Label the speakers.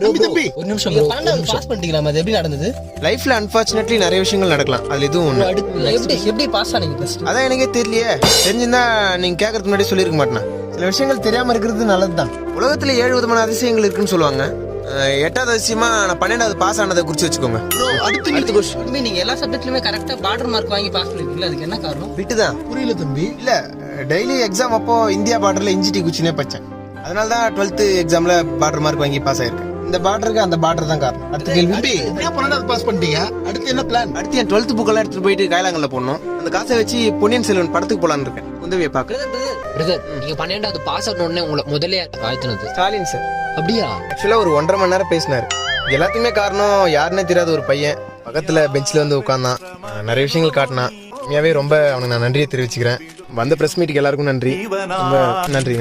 Speaker 1: ஒரு நிமிஷம் bro. 12வது பாஸ் பண்ணிட்டீங்களா? அது எப்படி நடந்தது?
Speaker 2: லைஃப்ல அன்பார்ச்சுனேட்லி நிறைய விஷயங்கள் நடக்கலாம். அதுல இதுவும் ஒண்ணு.
Speaker 1: எப்படி பாஸ் ஆனீங்க ஃபர்ஸ்ட்?
Speaker 2: அதான் எனக்கே தெரியலையே. தெரிஞ்சிருந்தா நீங்க கேட்கறதுக்கு முன்னாடி சொல்லிருக்க மாட்டேனா. சில விஷயங்கள் தெரியாம இருக்கிறது நல்லதுதான். உலகத்துல 7 விதமான அதிசயங்கள் இருக்குன்னு சொல்லுவாங்க. 8வது அதிசயமா நான் 12வது பாஸ் ஆனதை குறிச்சு வச்சுக்கோங்க.
Speaker 1: அடுத்த கொஸ்டின். நீங்க எல்லா சப்ஜெக்ட்லயுமே கரெக்டா பார்டர் மார்க் வாங்கி பாஸ் பண்ணிருக்கீங்க. அதுக்கு என்ன காரணம்?
Speaker 2: விட்டுதான்.
Speaker 3: புரியல தம்பி.
Speaker 2: இல்ல டெய்லி எக்ஸாம் அப்போ இந்தியா பார்டர்ல இன்ஜிடி குச்சினே படிச்சேன். அதனால தான் 12th எக்ஸாம்ல பார்டர் மார்க் வாங்கி பாஸ் ஆயிருக்கேன். இந்த பார்டருக்கு அந்த பார்டர் தான் காரணம். அடுத்த கேள்வி.
Speaker 3: எப்படியா 12வது பாஸ் பண்ணிட்டீங்க? அடுத்து என்ன பிளான்?
Speaker 2: அடுத்து என் 12th புக்கெல்லாம் எடுத்துட்டு போயிட்டு கைலாங்கல்ல போடணும். அந்த காசை வச்சு பொன்னியின் செல்வன் படத்துக்கு போலான்னு இருக்கேன். உதவியை பார்க்க.
Speaker 4: பிரதர், நீங்க 12வது பாஸ் ஆன உடனே உங்களை முதல்ல ஆழ்த்தினது
Speaker 2: ஸ்டாலின் சார்.
Speaker 4: அப்படியா?
Speaker 2: ஆக்சுவலா ஒரு 1.5 மணி நேரம் பேசினாரு. எல்லாத்துக்குமே காரணம் யாருன்னே தெரியாத ஒரு பையன் பக்கத்துல பெஞ்ச்ல வந்து உட்கார்ந்தான். நிறைய விஷயங்கள் காட்டினான். உண்மையாவே ரொம்ப அவனுக்கு நான் நன்றியை தெரிவிச்சுக்கிறேன். வந்த பிரஸ் மீட்டுக்கு எல்லாருக்கும் நன்றி. ரொம்ப நன்றி.